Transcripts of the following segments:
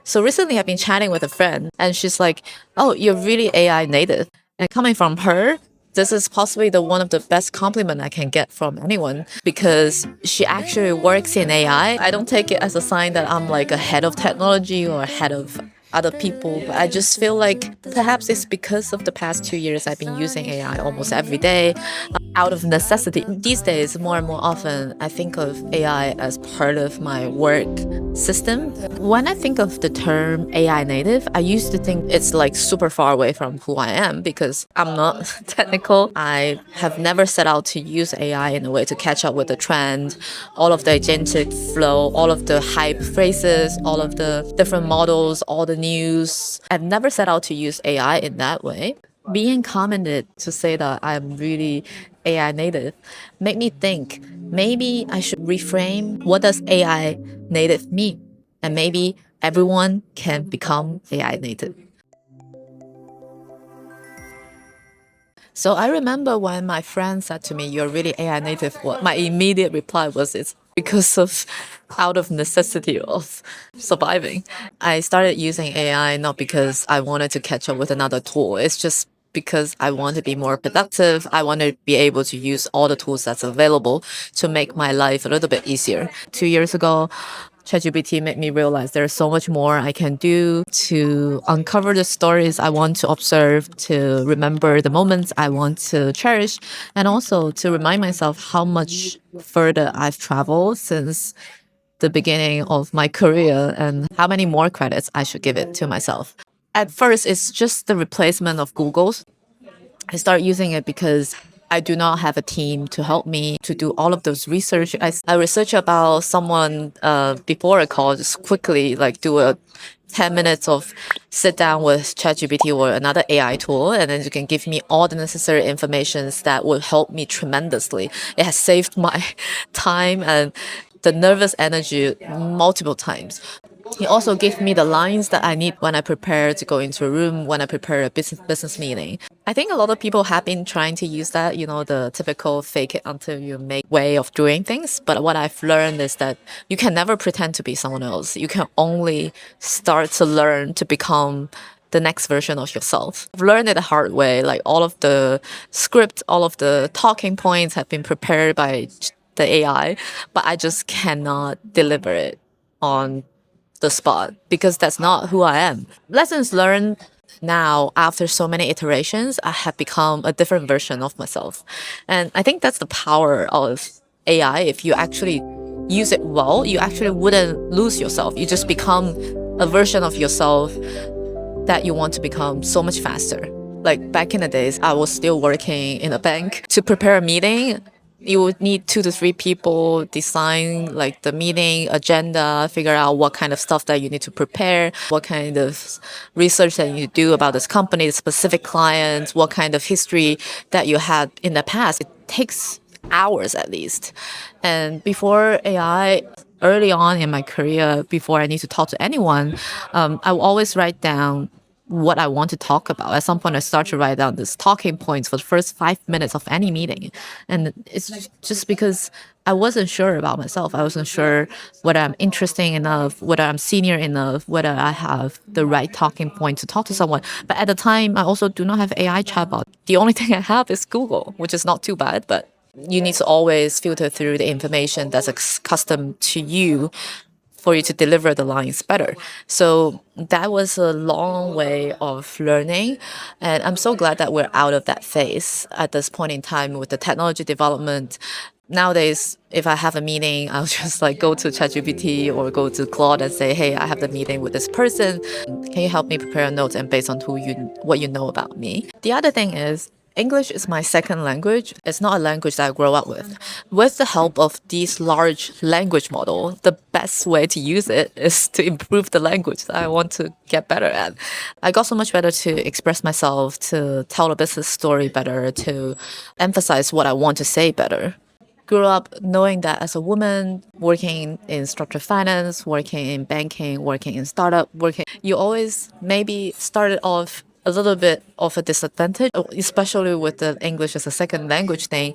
So recently I've been chatting with a friend and she's like, "Oh, you're really AI native." And coming from her, this is possibly the one of the best compliment I can get from anyone because she actually works in AI. I don't take it as a sign that I'm like a head of technology or a head of other people, but I just feel like perhaps it's because of the past 2 years I've been using AI almost every day out of necessity. These days, more and more often, I think of AI as part of my work system. When I think of the term AI native, I used to think it's like super far away from who I am because I'm not technical. I have never set out to use AI in a way to catch up with the trend, all of the agentic flow, all of the hype phrases, all of the different models, all the news. I've never set out to use AI in that way. Being commented to say that I'm really AI native made me think maybe I should reframe what does AI native mean, and maybe everyone can become AI native. So I remember when my friend said to me, "You're really AI native." What my immediate reply was, "It's because of out of necessity of surviving." I started using AI not because I wanted to catch up with another tool. It's just because I want to be more productive. I want to be able to use all the tools that's available to make my life a little bit easier. 2 years ago, ChatGPT made me realize there's so much more I can do to uncover the stories I want to observe, to remember the moments I want to cherish, and also to remind myself how much further I've traveled since the beginning of my career and how many more credits I should give it to myself. At first, it's just the replacement of Google's. I started using it because I do not have a team to help me to do all of those research. I research about someone before a call, just quickly like do a 10 minutes of sit down with ChatGPT or another AI tool, and then you can give me all the necessary informations that will help me tremendously. It has saved my time and the nervous energy multiple times. He also gave me the lines that I need when I prepare to go into a room, when I prepare a business meeting. I think a lot of people have been trying to use that, the typical fake it until you make way of doing things. But what I've learned is that you can never pretend to be someone else. You can only start to learn to become the next version of yourself. I've learned it the hard way. Like all of the script, all of the talking points have been prepared by the AI, but I just cannot deliver it on the spot because that's not who I am. Lessons learned now after so many iterations, I have become a different version of myself. And I think that's the power of AI. If you actually use it well, you actually wouldn't lose yourself. You just become a version of yourself that you want to become so much faster. Like back in the days, I was still working in a bank. To prepare a meeting, you would need 2 to 3 people, design like the meeting agenda, figure out what kind of stuff that you need to prepare, what kind of research that you do about this company, the specific clients, what kind of history that you had in the past. It takes hours at least. And before AI, early on in my career, before I need to talk to anyone, I will always write down what I want to talk about. At some point, I start to write down these talking points for the first 5 minutes of any meeting. And it's just because I wasn't sure about myself. I wasn't sure whether I'm interesting enough, whether I'm senior enough, whether I have the right talking point to talk to someone. But at the time, I also do not have AI chatbot. The only thing I have is Google, which is not too bad, but you need to always filter through the information that's custom to you for you to deliver the lines better. So that was a long way of learning. And I'm so glad that we're out of that phase at this point in time with the technology development. Nowadays, if I have a meeting, I'll just like go to ChatGPT or go to Claude and say, "Hey, I have the meeting with this person. Can you help me prepare a note and based on what you know about me?" The other thing is English is my second language. It's not a language that I grow up with. With the help of these large language model, the best way to use it is to improve the language that I want to get better at. I got so much better to express myself, to tell a business story better, to emphasize what I want to say better. Grew up knowing that as a woman working in structured finance, working in banking, working in startup, you always maybe started off a little bit of a disadvantage, especially with the English as a second language thing.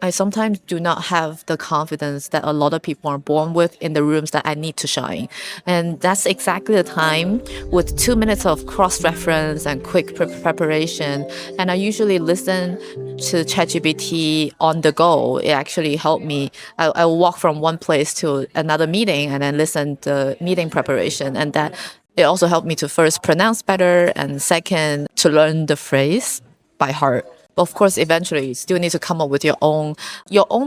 I sometimes do not have the confidence that a lot of people are born with in the rooms that I need to shine. And that's exactly the time with 2 minutes of cross reference and quick preparation. And I usually listen to ChatGPT on the go. It actually helped me. I will walk from one place to another meeting and then listen to meeting preparation. And that it also helped me to first pronounce better and second to learn the phrase by heart. Of course, eventually, you still need to come up with your own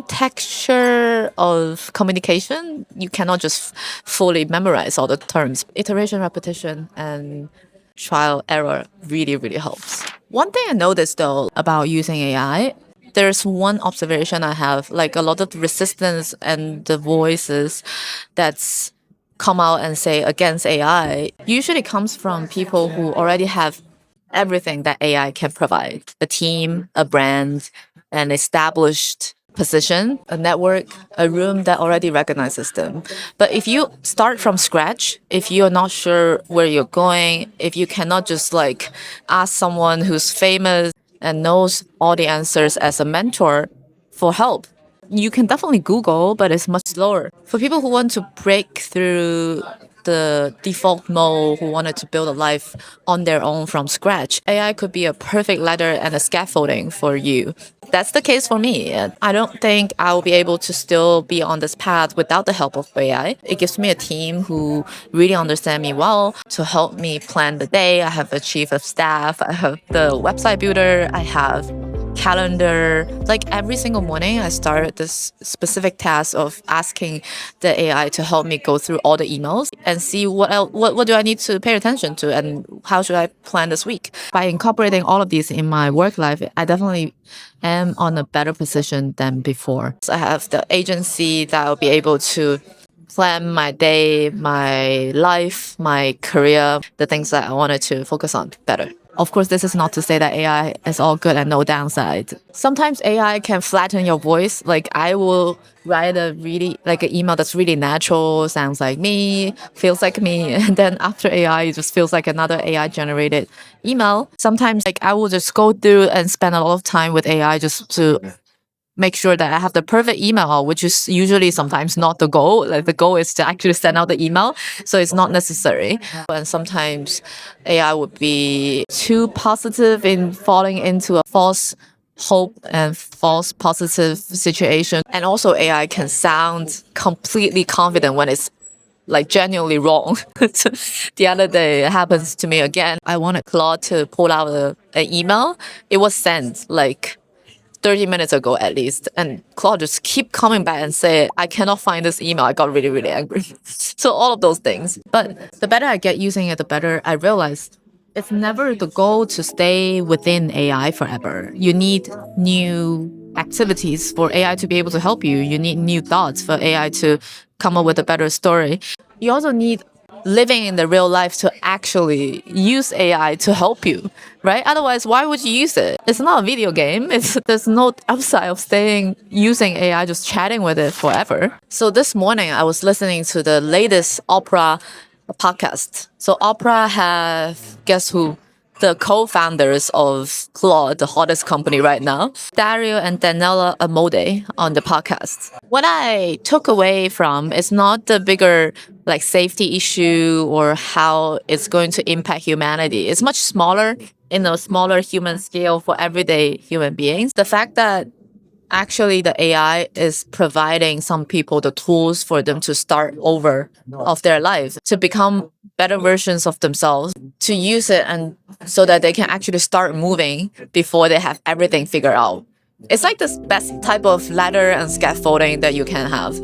texture of communication. You cannot just fully memorize all the terms. Iteration, repetition, and trial error really, really helps. One thing I noticed though about using AI, there's one observation I have, like a lot of the resistance and the voices that's come out and say against AI usually comes from people who already have everything that AI can provide: a team, a brand, an established position, a network, a room that already recognizes them. But if you start from scratch, if you're not sure where you're going, if you cannot just like ask someone who's famous and knows all the answers as a mentor for help, you can definitely Google, but it's much slower. For people who want to break through the default mode, who wanted to build a life on their own from scratch, AI could be a perfect ladder and a scaffolding for you. That's the case for me. I don't think I'll be able to still be on this path without the help of AI. It gives me a team who really understand me well to help me plan the day. I have a chief of staff, I have the website builder, I have calendar. Like every single morning, I start this specific task of asking the AI to help me go through all the emails and see what do I need to pay attention to and how should I plan this week. By incorporating all of these in my work life, I definitely am on a better position than before. So I have the agency that will be able to plan my day, my life, my career, the things that I wanted to focus on better. Of course, this is not to say that AI is all good and no downside. Sometimes AI can flatten your voice. Like I will write a really like an email that's really natural, sounds like me, feels like me, and then after AI, it just feels like another AI generated email. Sometimes like I will just go through and spend a lot of time with AI just to make sure that I have the perfect email, which is usually sometimes not the goal. Like the goal is to actually send out the email, so it's not necessary. And sometimes AI would be too positive in falling into a false hope and false positive situation. And also AI can sound completely confident when it's like genuinely wrong. The other day it happens to me again. I wanted Claude to pull out an email. It was sent like 30 minutes ago at least. And Claude just keep coming back and say, I cannot find this email. I got really, really angry. So all of those things. But the better I get using it, the better I realize it's never the goal to stay within AI forever. You need new activities for AI to be able to help you. You need new thoughts for AI to come up with a better story. You also need living in the real life to actually use AI to help you, right? Otherwise, why would you use it? It's not a video game. There's no upside of staying using AI, just chatting with it forever. So this morning, I was listening to the latest Oprah podcast. So Oprah have, guess who? The co-founders of Claude, the hottest company right now, Dario and Daniela Amode on the podcast. What I took away from is not the bigger like safety issue or how it's going to impact humanity. It's much smaller in a smaller human scale for everyday human beings. The fact that actually the AI is providing some people the tools for them to start over of their life, to become better versions of themselves, to use it and so that they can actually start moving before they have everything figured out. It's like the best type of ladder and scaffolding that you can have.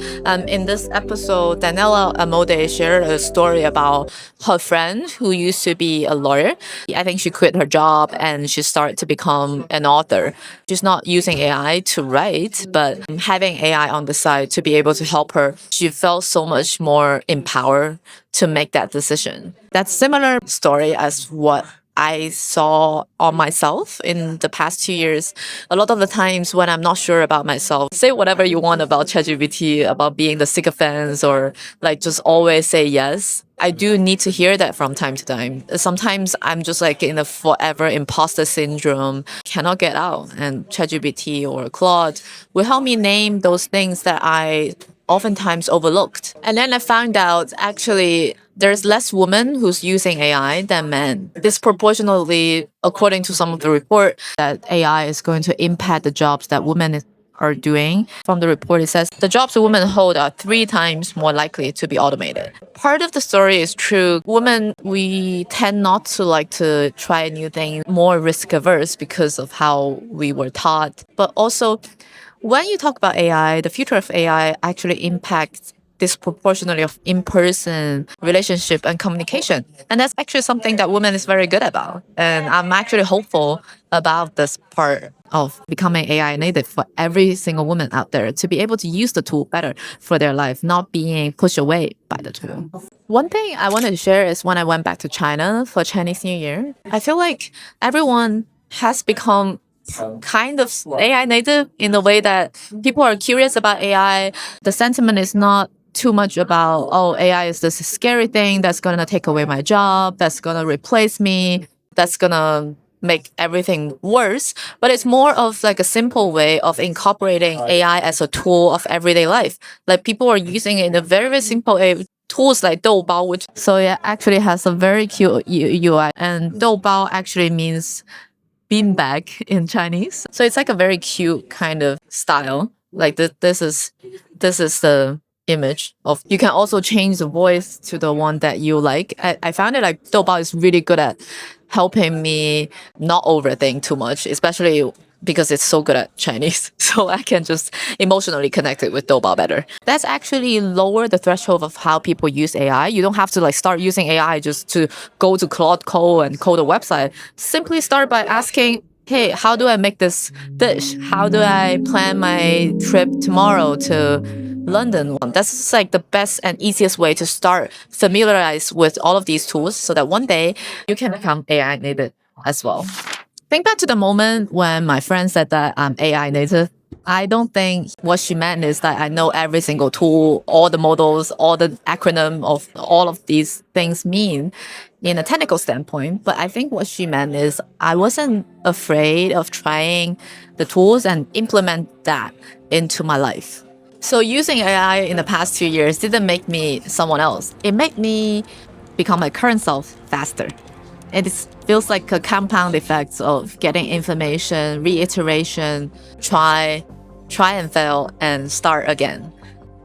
In this episode, Daniela Amode shared a story about her friend who used to be a lawyer. I think she quit her job and she started to become an author. She's not using AI to write, but having AI on the side to be able to help her, she felt so much more empowered to make that decision. That's similar story as what I saw on myself in the past 2 years. A lot of the times when I'm not sure about myself, say whatever you want about ChatGPT, about being the sycophants, or like just always say yes. I do need to hear that from time to time. Sometimes I'm just like in a forever imposter syndrome, cannot get out. And ChatGPT or Claude will help me name those things that I oftentimes overlooked. And then I found out actually there's less women who's using AI than men. Disproportionately, according to some of the report, that AI is going to impact the jobs that women are doing. From the report, it says the jobs women hold are 3 times more likely to be automated. Part of the story is true. Women, we tend not to like to try new things, more risk averse because of how we were taught. But also, when you talk about AI, the future of AI actually impacts disproportionately of in-person relationship and communication. And that's actually something that women is very good about. And I'm actually hopeful about this part of becoming AI native for every single woman out there to be able to use the tool better for their life, not being pushed away by the tool. One thing I wanted to share is when I went back to China for Chinese New Year, I feel like everyone has become kind of AI native in the way that people are curious about AI. The sentiment is not too much about, oh, AI is this scary thing that's going to take away my job, that's going to replace me, that's going to make everything worse. But it's more of like a simple way of incorporating AI as a tool of everyday life. Like people are using it in a very, very simple way. Tools like Doubao, which so it actually has a very cute UI, and Doubao actually means beanbag in Chinese. So it's like a very cute kind of style. Like this is the image of. You can also change the voice to the one that you like. I found it like Doubao is really good at helping me not overthink too much, especially because it's so good at Chinese. So I can just emotionally connect it with Doubao better. That's actually lower the threshold of how people use AI. You don't have to like start using AI just to go to Claude Code and code a website. Simply start by asking, hey, how do I make this dish? How do I plan my trip tomorrow to London? That's like the best and easiest way to start familiarize with all of these tools so that one day you can become AI native as well. Think back to the moment when my friend said that I'm AI native. I don't think what she meant is that I know every single tool, all the models, all the acronym of all of these things mean in a technical standpoint. But I think what she meant is I wasn't afraid of trying the tools and implement that into my life. So using AI in the past 2 years didn't make me someone else. It made me become my current self faster. It feels like a compound effect of getting information, reiteration, try and fail, and start again.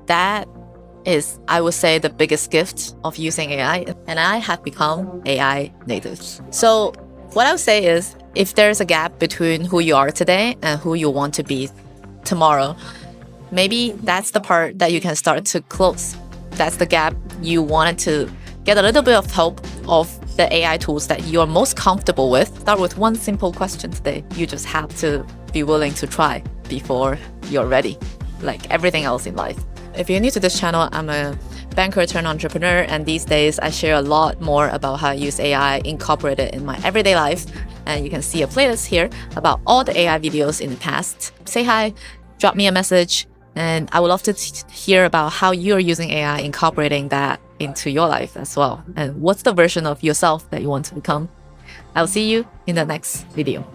That is, I would say, the biggest gift of using AI. And I have become AI native. So what I would say is, if there's a gap between who you are today and who you want to be tomorrow, maybe that's the part that you can start to close. That's the gap you wanted to get a little bit of help of the AI tools that you're most comfortable with. Start with one simple question today. You just have to be willing to try before you're ready, like everything else in life. If you're new to this channel, I'm a banker turned entrepreneur, and these days I share a lot more about how I use AI, incorporate it in my everyday life. And you can see a playlist here about all the AI videos in the past. Say hi, drop me a message, and I would love to hear about how you're using AI, incorporating that into your life as well. And what's the version of yourself that you want to become? I'll see you in the next video.